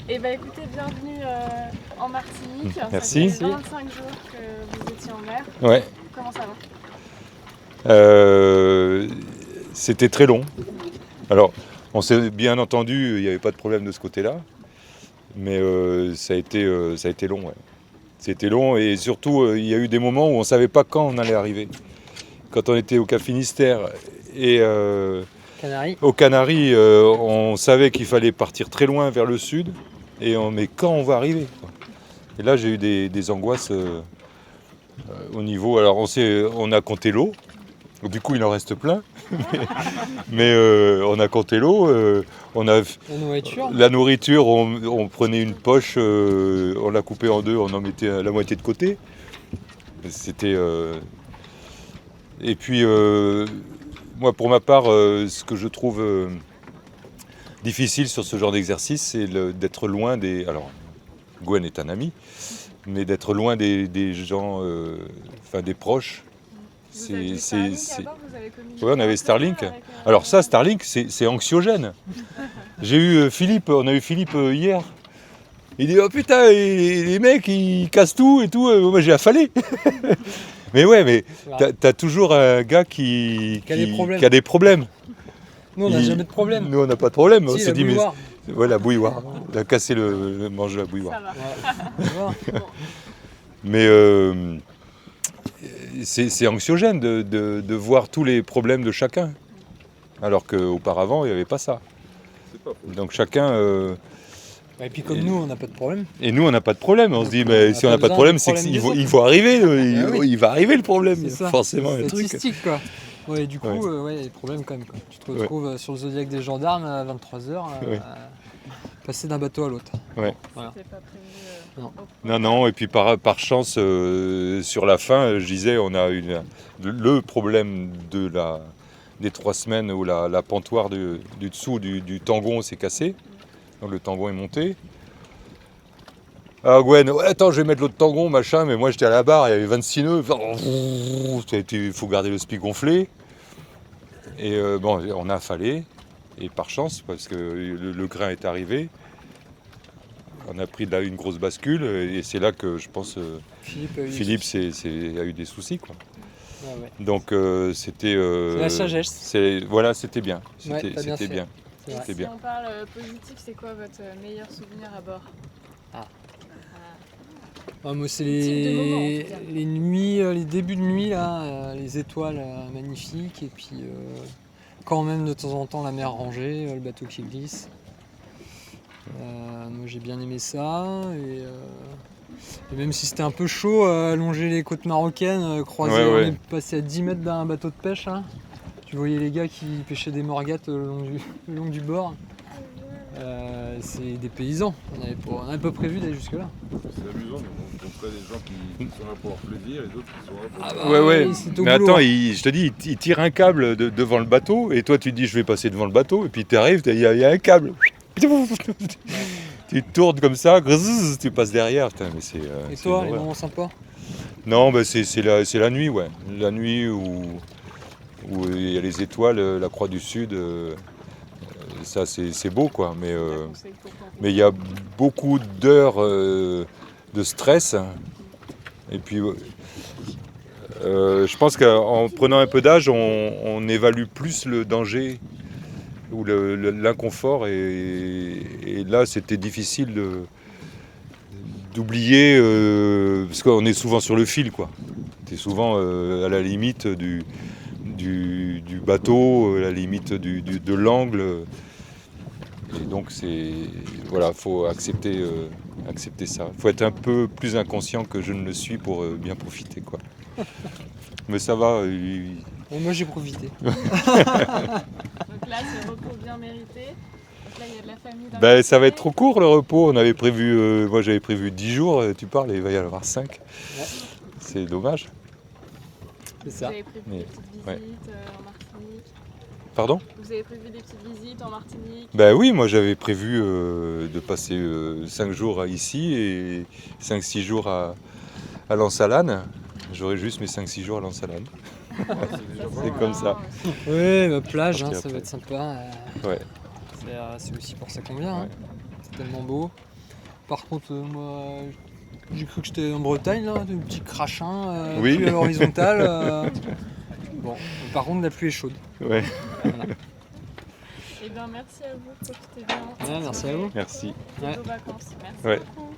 Et bah écoutez, bienvenue en Martinique. Merci. Ça fait 25 jours que vous étiez en mer. Ouais. Comment ça va? C'était très long. Alors, on s'est bien entendu, il n'y avait pas de problème de ce côté-là. Mais ça a été long, ouais. C'était long et surtout, il y a eu des moments où on ne savait pas quand on allait arriver. Quand on était au Cap Finistère et aux Canaries, on savait qu'il fallait partir très loin vers le sud. Mais quand on va arriver quoi. Et là, j'ai eu des angoisses au niveau... Alors, on a compté l'eau. Du coup, il en reste plein. mais on a compté l'eau. La nourriture, on prenait une poche, on la coupait en deux, on en mettait la moitié de côté. C'était... Et puis, moi, pour ma part, ce que je trouve difficile sur ce genre d'exercice, c'est d'être loin des... Alors, Gwen est un ami, mais d'être loin des gens, des proches. Vous aviez Starlink à bord, vous avez communiqué? Oui, on avait Starlink. Alors ça, Starlink, c'est anxiogène. J'ai eu Philippe, on a eu Philippe hier. Il dit, oh putain, les mecs, ils cassent tout et tout. Moi, j'ai affalé. Mais ouais, mais t'as toujours un gars qui a des problèmes. Nous, on n'a jamais de problème. Nous, on n'a pas de problème. Si, on s'est dit, mais la bouilloire. On a cassé le manche de la bouilloire. Ça va. Mais c'est anxiogène de voir tous les problèmes de chacun. Alors qu'auparavant, il n'y avait pas ça. Donc chacun... Et puis comme nous, on n'a pas de problème. Et nous, on n'a pas de problème. On se dit, mais si on n'a pas de problème, c'est qu'il faut arriver. Il va arriver le problème, forcément. C'est statistique, quoi. Ouais, du coup, il y a des problèmes quand même. Quoi. Tu te retrouves sur le Zodiac des gendarmes à 23h, passer d'un bateau à l'autre. Ouais. Voilà. C'était pas prévu. Non. Et puis par chance, sur la fin, je disais, on a le problème des 3 semaines où la pantoire du dessous du tangon s'est cassée. Donc le tangon est monté. Ah Gwen, ouais, attends, je vais mettre l'autre tangon, machin, mais moi j'étais à la barre, il y avait 26 nœuds. Il faut garder le spi gonflé. Et on a affalé. Et par chance, parce que le grain est arrivé, on a pris une grosse bascule. Et c'est là que je pense Philippe a eu des soucis, quoi. Ouais. Donc c'était... c'est la sagesse. Voilà, c'était bien. C'était bien. Et si on parle positif, c'est quoi votre meilleur souvenir à bord? Moi, c'est les nuits, les débuts de nuit, là, les étoiles magnifiques, et puis quand même de temps en temps la mer rangée, le bateau qui glisse. Moi j'ai bien aimé ça, et même si c'était un peu chaud, longer les côtes marocaines, croiser, on est passé à 10 mètres d'un bateau de pêche. Hein. Tu voyais les gars qui pêchaient des morgates le long du bord. C'est des paysans, on n'avait pas prévu d'aller jusque là. C'est amusant, mais on rencontrait des gens qui sont là pour leur plaisir et d'autres qui sont là pour... Mais attends, je te dis, il tire un câble devant le bateau, et toi tu te dis je vais passer devant le bateau, et puis tu arrives, il y a un câble. Tu tournes comme ça, tu passes derrière. Putain, mais et toi, les moments sympas? Non, c'est la nuit, ouais. La nuit où il y a les étoiles, la Croix du Sud, ça c'est beau, quoi. Mais il y a beaucoup d'heures de stress. Et puis, je pense qu'en prenant un peu d'âge, on évalue plus le danger ou l'inconfort. Et là, c'était difficile d'oublier, parce qu'on est souvent sur le fil, quoi. T'es souvent à la limite du bateau, à la limite de l'angle. Et donc faut accepter ça. Faut être un peu plus inconscient que je ne le suis pour bien profiter, quoi. Mais ça va. Moi j'ai profité. Donc là c'est repos bien mérité. Donc là il y a de la famille. Ça va être trop court le repos. On avait prévu, moi j'avais prévu 10 jours. Tu parles, il va y en avoir 5. Ouais. C'est dommage. C'est ça. Vous avez prévu des petites visites en Martinique? Pardon? Vous avez prévu des petites visites en Martinique? Oui, moi j'avais prévu de passer 5 jours ici et 5-6 jours à Lansalane. J'aurai juste mes 5-6 jours à Lansalane. C'est comme ça. Oui, la plage, ça va être sympa. Ouais. C'est aussi pour ça qu'on vient. Hein. C'est tellement beau. Par contre, moi, j'ai cru que j'étais en Bretagne, là, un petit crachin, Oui. pluie à l'horizontale. Bon, par contre, la pluie est chaude. Ouais. Voilà. Eh bien, merci à vous, profitez bien. Ouais, merci à vous. Merci. Bonnes Ouais. vacances. Merci Ouais. beaucoup.